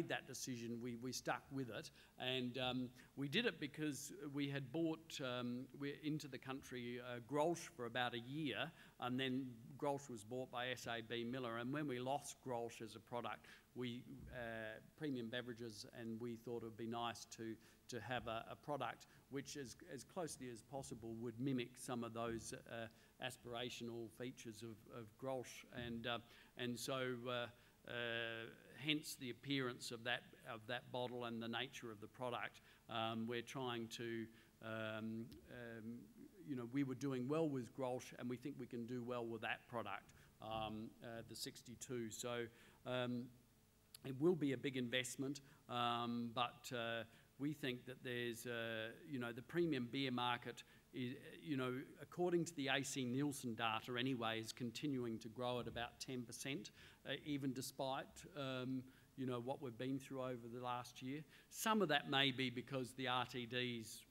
that decision, we stuck with it, and we did it because we had bought into the country Grolsch for about a year, and then Grolsch was bought by SAB Miller, and when we lost Grolsch as a product, Premium Beverages, and we thought it would be nice to have a product which, as closely as possible, would mimic some of those aspirational features of Grolsch, and so hence the appearance of that bottle and the nature of the product. We're trying to, we were doing well with Grolsch, and we think we can do well with that product, the 62. So it will be a big investment, but we think that there's, the premium beer market, according to the AC Nielsen data anyway, is continuing to grow at about 10%, even despite, what we've been through over the last year. Some of that may be because the RTDs,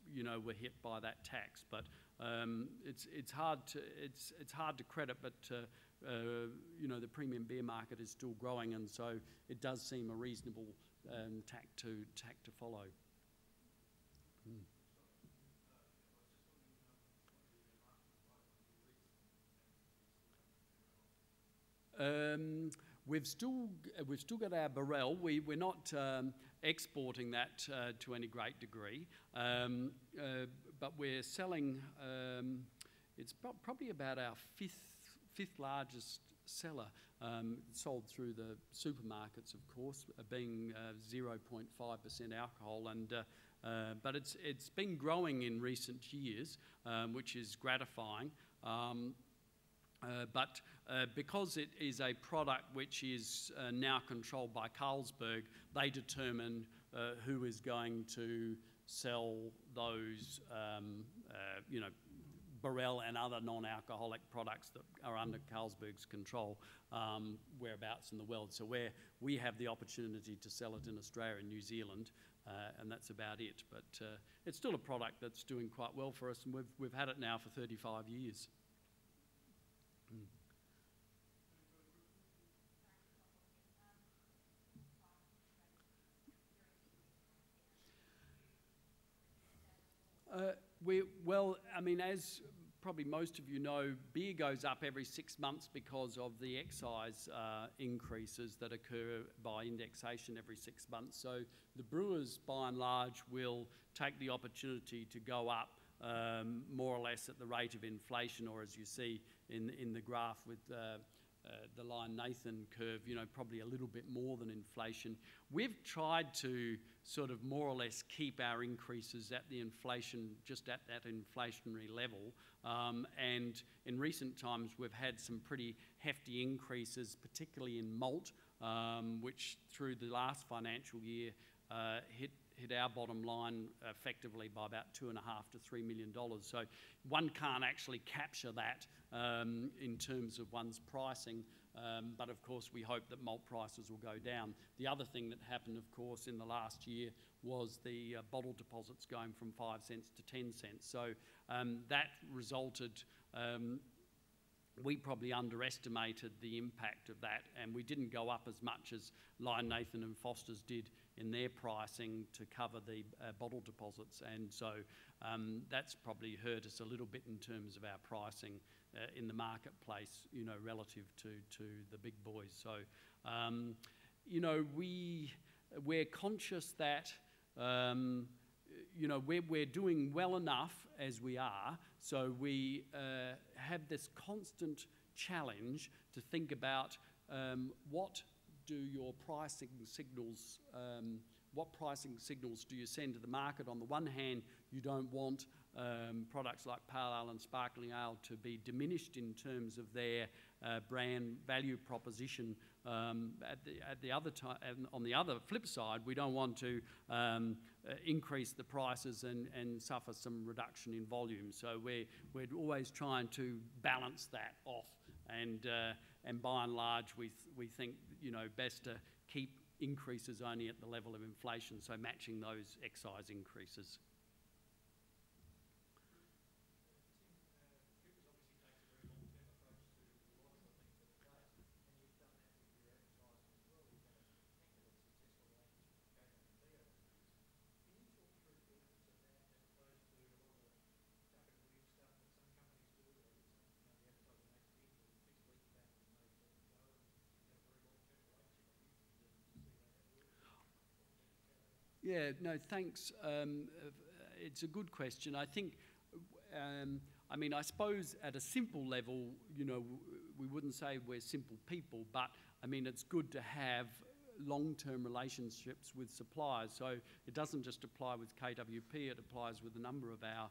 were hit by that tax, but it's hard to credit, but the premium beer market is still growing, and so it does seem a reasonable tack to follow. We've still got our Burrell. We're not exporting that to any great degree, but we're selling. It's probably about our fifth largest seller, sold through the supermarkets, of course, being 0.5% alcohol, and but it's been growing in recent years, which is gratifying. But because it is a product which is now controlled by Carlsberg, they determine who is going to sell those, Burrell and other non-alcoholic products that are under Carlsberg's control, whereabouts in the world. So we have the opportunity to sell it in Australia and New Zealand, and that's about it. But it's still a product that's doing quite well for us, and we've had it now for 35 years. As probably most of you know, beer goes up every 6 months because of the excise increases that occur by indexation every 6 months. So the brewers, by and large, will take the opportunity to go up more or less at the rate of inflation, or as you see in the graph with the line Nathan curve, probably a little bit more than inflation. We've tried to sort of more or less keep our increases at the inflation, just at that inflationary level. And in recent times, we've had some pretty hefty increases, particularly in malt, which through the last financial year hit our bottom line effectively by about $2.5 to $3 million. So one can't actually capture that in terms of one's pricing, but of course we hope that malt prices will go down. The other thing that happened, of course, in the last year was the bottle deposits going from 5 cents to 10 cents. So that resulted, we probably underestimated the impact of that, and we didn't go up as much as Lion Nathan and Foster's did in their pricing to cover the bottle deposits, and so that's probably hurt us a little bit in terms of our pricing in the marketplace, relative to the big boys. So, we're conscious that we're doing well enough as we are, so we have this constant challenge to think about what do your pricing signals, what pricing signals do you send to the market? On the one hand, you don't want products like pale ale and sparkling ale to be diminished in terms of their brand value proposition. At the other time, and on the other flip side, we don't want to increase the prices and suffer some reduction in volume. So we're always trying to balance that off, and by and large, we think best to keep increases only at the level of inflation, so matching those excise increases. Yeah, no, thanks. It's a good question. I think, I mean, I suppose at a simple level, you know, we wouldn't say we're simple people, but I mean, it's good to have long-term relationships with suppliers. So it doesn't just apply with KWP, it applies with a number of our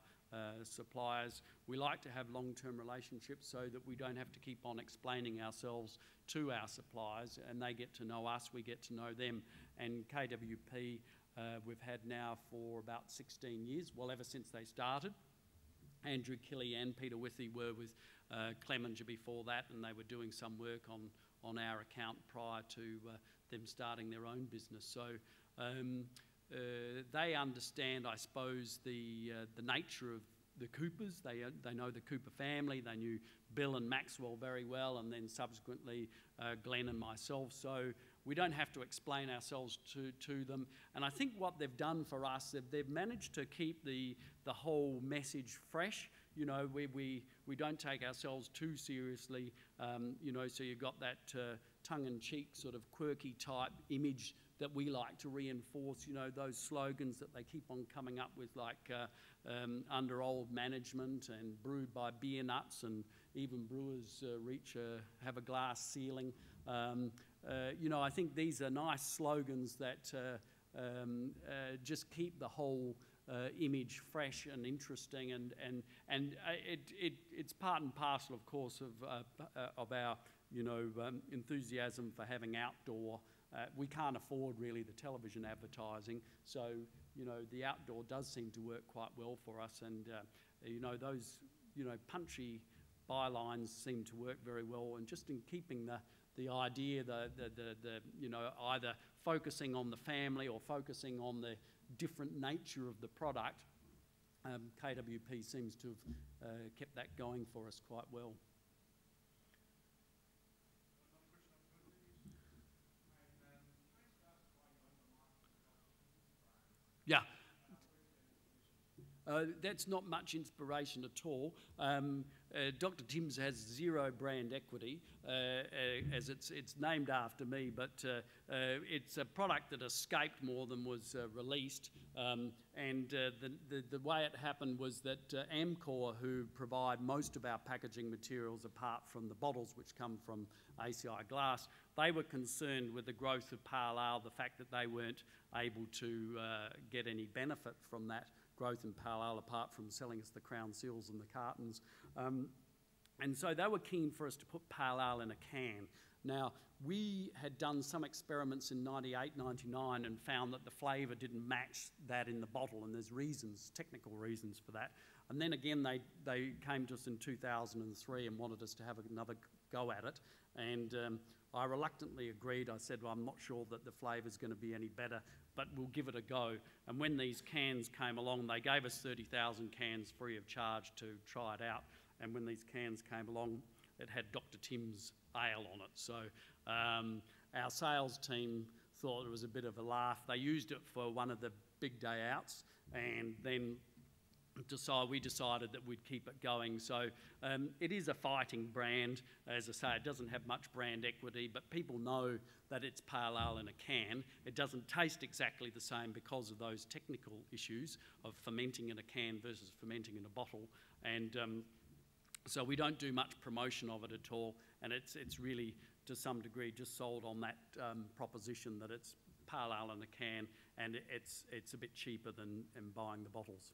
suppliers. We like to have long-term relationships so that we don't have to keep on explaining ourselves to our suppliers, and they get to know us, we get to know them. And KWP we've had now for about 16 years, well, ever since they started. Andrew Kelly and Peter Withy were with Clemenger before that, and they were doing some work on our account prior to them starting their own business. So they understand, I suppose, the nature of the Coopers. They know the Cooper family. They knew Bill and Maxwell very well, and then subsequently Glenn and myself. So we don't have to explain ourselves to them. And I think what they've done for us, they've managed to keep the whole message fresh. You know, we don't take ourselves too seriously. You know, so you've got that tongue-in-cheek sort of quirky type image that we like to reinforce. You know, those slogans that they keep on coming up with, like under old management and brewed by beer nuts, and even brewers have a glass ceiling. You know, I think these are nice slogans that just keep the whole image fresh and interesting, and it's part and parcel, of course, of our enthusiasm for having outdoor. We can't afford really the television advertising, so you know the outdoor does seem to work quite well for us, and you know those punchy bylines seem to work very well, and just in keeping the idea, the either focusing on the family or focusing on the different nature of the product, KWP seems to have kept that going for us quite well. Yeah. That's not much inspiration at all. Dr. Tim's has zero brand equity, as it's named after me, but it's a product that escaped more than was released. And the way it happened was that Amcor, who provide most of our packaging materials apart from the bottles which come from ACI Glass, they were concerned with the growth of Pale Ale, the fact that they weren't able to get any benefit from that growth in Pale Ale apart from selling us the crown seals and the cartons. And so they were keen for us to put Pale Ale in a can. Now, we had done some experiments in 98, 99 and found that the flavour didn't match that in the bottle, and there's reasons, technical reasons for that. And then again, they came to us in 2003 and wanted us to have another go at it. And I reluctantly agreed. I said, well, I'm not sure that the flavour's going to be any better, but we'll give it a go. And when these cans came along, they gave us 30,000 cans free of charge to try it out. And when these cans came along, it had Dr. Tim's ale on it. So our sales team thought it was a bit of a laugh. They used it for one of the big day outs, and then we decided that we'd keep it going. So it is a fighting brand. As I say, it doesn't have much brand equity, but people know that it's Pale Ale in a can. It doesn't taste exactly the same because of those technical issues of fermenting in a can versus fermenting in a bottle. And so we don't do much promotion of it at all, and it's really, to some degree, just sold on that proposition that it's Pale Ale in a can, and it's a bit cheaper than buying the bottles.